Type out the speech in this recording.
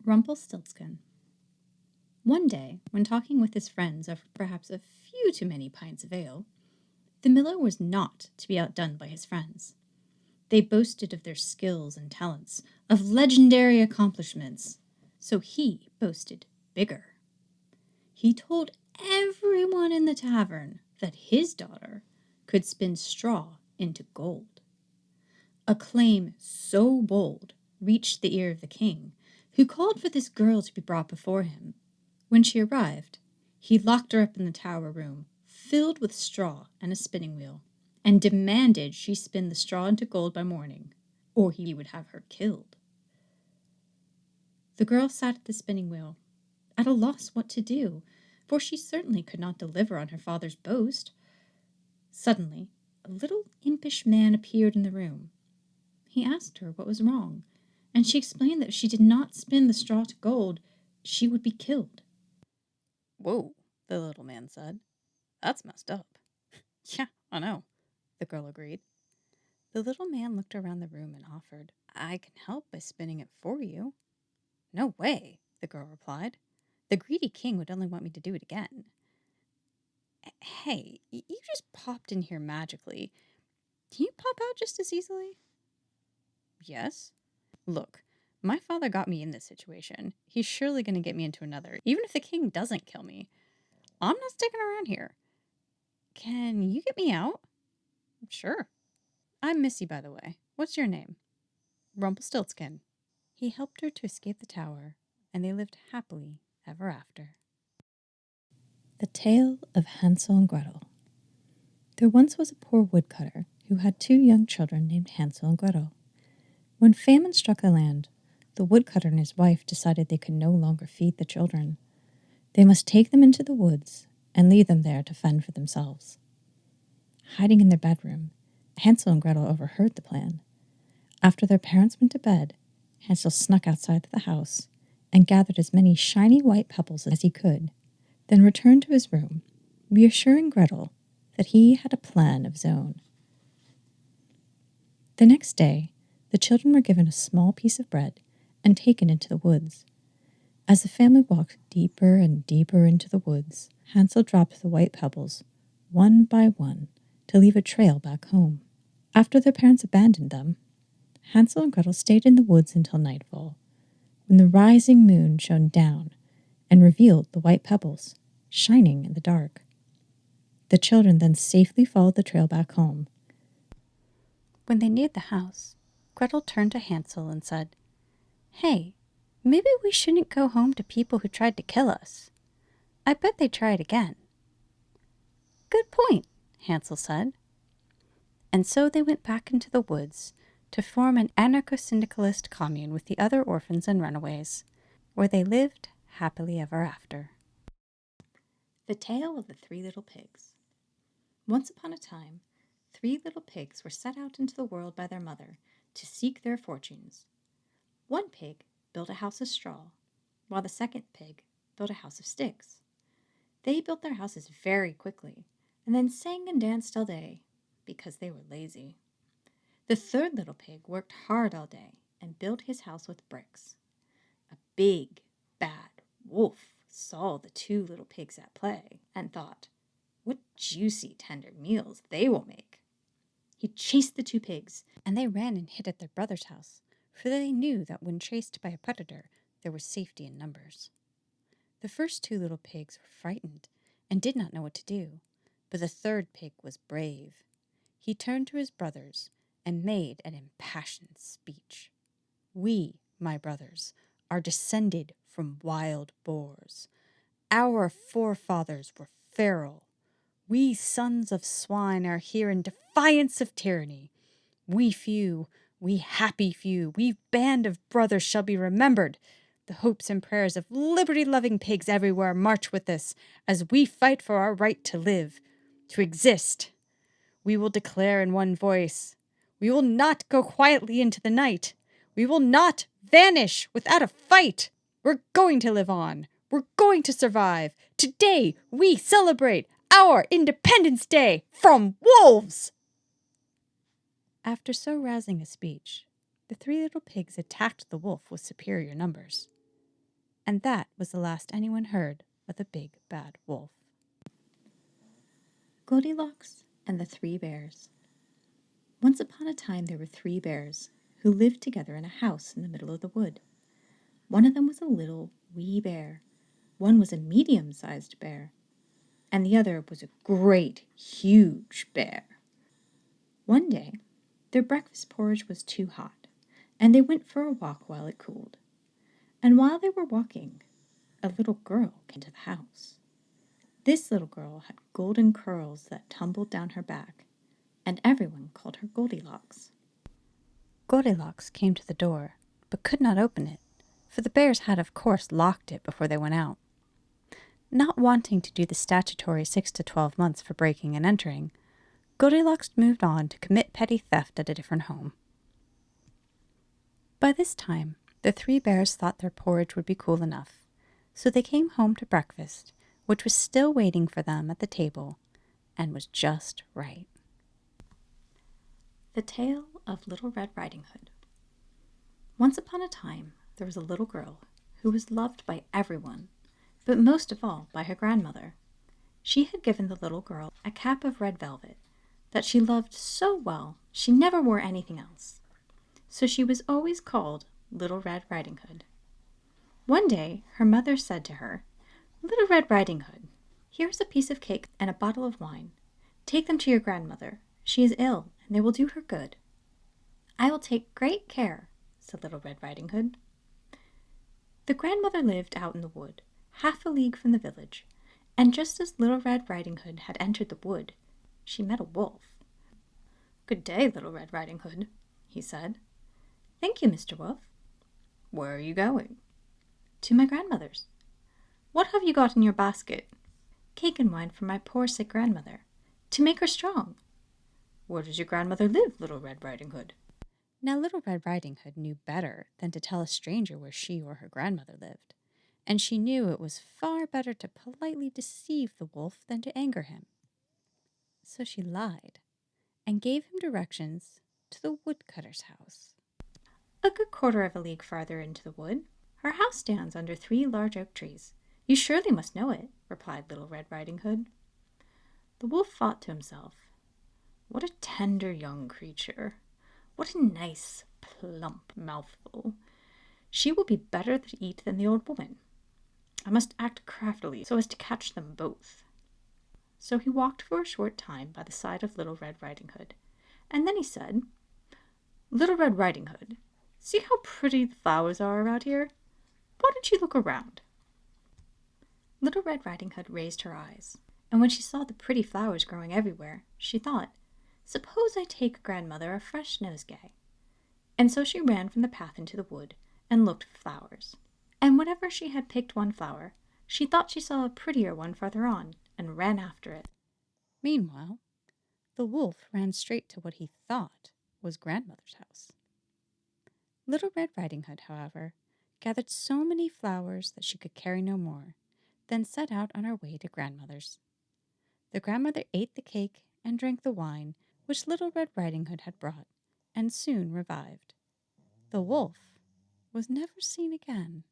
Rumpelstiltskin. One day, when talking with his friends over perhaps a few too many pints of ale, the miller was not to be outdone by his friends. They boasted of their skills and talents, of legendary accomplishments, so he boasted bigger. He told everyone in the tavern that his daughter could spin straw into gold. A claim so bold reached the ear of the king, who called for this girl to be brought before him. When she arrived, he locked her up in the tower room, filled with straw and a spinning wheel, and demanded she spin the straw into gold by morning, or he would have her killed. The girl sat at the spinning wheel, at a loss what to do, for she certainly could not deliver on her father's boast. Suddenly, a little impish man appeared in the room. He asked her what was wrong, and she explained that if she did not spin the straw to gold, she would be killed. "Whoa," the little man said. "That's messed up." "Yeah, I know," the girl agreed. The little man looked around the room and offered, "I can help by spinning it for you." "No way," the girl replied. "The greedy king would only want me to do it again." "Hey, you just popped in here magically. Can you pop out just as easily?" "Yes." "Look, my father got me in this situation. He's surely going to get me into another, even if the king doesn't kill me. I'm not sticking around here. Can you get me out?" "Sure." "I'm Missy, by the way. What's your name?" "Rumpelstiltskin." He helped her to escape the tower, and they lived happily ever after. The Tale of Hansel and Gretel. There once was a poor woodcutter who had 2 young children named Hansel and Gretel. When famine struck the land, the woodcutter and his wife decided they could no longer feed the children. They must take them into the woods and leave them there to fend for themselves. Hiding in their bedroom, Hansel and Gretel overheard the plan. After their parents went to bed, Hansel snuck outside the house and gathered as many shiny white pebbles as he could, then returned to his room, reassuring Gretel that he had a plan of his own. The next day, the children were given a small piece of bread and taken into the woods. As the family walked deeper and deeper into the woods, Hansel dropped the white pebbles, one by one, to leave a trail back home. After their parents abandoned them, Hansel and Gretel stayed in the woods until nightfall, when the rising moon shone down and revealed the white pebbles, shining in the dark. The children then safely followed the trail back home. When they neared the house, Gretel turned to Hansel and said, "Hey, maybe we shouldn't go home to people who tried to kill us. I bet they'd try it again." "Good point," Hansel said. And so they went back into the woods to form an anarcho-syndicalist commune with the other orphans and runaways, where they lived happily ever after. The Tale of the 3 Little Pigs. Once upon a time, 3 little pigs were set out into the world by their mother to seek their fortunes. One pig built a house of straw, while the second pig built a house of sticks. They built their houses very quickly, and then sang and danced all day, because they were lazy. The third little pig worked hard all day and built his house with bricks. A big, bad wolf saw the 2 little pigs at play and thought, "What juicy, tender meals they will make." He chased the 2 pigs, and they ran and hid at their brother's house, for they knew that when chased by a predator, there was safety in numbers. The first 2 little pigs were frightened and did not know what to do, but the third pig was brave. He turned to his brothers and made an impassioned speech. "We, my brothers, are descended from wild boars. Our forefathers were feral. We sons of swine are here in defiance of tyranny. We few, we happy few, we band of brothers shall be remembered. The hopes and prayers of liberty-loving pigs everywhere march with us as we fight for our right to live, to exist. We will declare in one voice, we will not go quietly into the night. We will not vanish without a fight. We're going to live on. We're going to survive. Today we celebrate our Independence Day from wolves." After so rousing a speech, the 3 little pigs attacked the wolf with superior numbers. And that was the last anyone heard of the big bad wolf. Goldilocks and the Three Bears. Once upon a time there were 3 bears who lived together in a house in the middle of the wood. One of them was a little wee bear, one was a medium-sized bear, and the other was a great, huge bear. One day, their breakfast porridge was too hot, and they went for a walk while it cooled. And while they were walking, a little girl came to the house. This little girl had golden curls that tumbled down her back, and everyone called her Goldilocks. Goldilocks came to the door, but could not open it, for the bears had of course locked it before they went out. Not wanting to do the statutory 6 to 12 months for breaking and entering, Goldilocks moved on to commit petty theft at a different home. By this time, the 3 bears thought their porridge would be cool enough, so they came home to breakfast, which was still waiting for them at the table, and was just right. The Tale of Little Red Riding Hood. Once upon a time, there was a little girl who was loved by everyone, but most of all by her grandmother. She had given the little girl a cap of red velvet that she loved so well she never wore anything else. So she was always called Little Red Riding Hood. One day her mother said to her, "Little Red Riding Hood, here is a piece of cake and a bottle of wine. Take them to your grandmother. She is ill, and they will do her good." "I will take great care," said Little Red Riding Hood. The grandmother lived out in the wood, half a league from the village, and just as Little Red Riding Hood had entered the wood, she met a wolf. "Good day, Little Red Riding Hood," he said. "Thank you, Mr. Wolf." "Where are you going?" "To my grandmother's." "What have you got in your basket?" "Cake and wine for my poor sick grandmother, to make her strong." "Where does your grandmother live, Little Red Riding Hood?" Now Little Red Riding Hood knew better than to tell a stranger where she or her grandmother lived, and she knew it was far better to politely deceive the wolf than to anger him. So she lied, and gave him directions to the woodcutter's house. "A good quarter of a league farther into the wood. Her house stands under 3 large oak trees. You surely must know it," replied Little Red Riding Hood. The wolf thought to himself, "What a tender young creature! What a nice, plump mouthful! She will be better to eat than the old woman. I must act craftily so as to catch them both." So he walked for a short time by the side of Little Red Riding Hood, and then he said, "Little Red Riding Hood, see how pretty the flowers are around here? Why don't you look around?" Little Red Riding Hood raised her eyes, and when she saw the pretty flowers growing everywhere, she thought, "Suppose I take grandmother a fresh nosegay." And so she ran from the path into the wood and looked for flowers. And whenever she had picked one flower, she thought she saw a prettier one farther on, and ran after it. Meanwhile, the wolf ran straight to what he thought was grandmother's house. Little Red Riding Hood, however, gathered so many flowers that she could carry no more, then set out on her way to grandmother's. The grandmother ate the cake and drank the wine which Little Red Riding Hood had brought, and soon revived. The wolf was never seen again.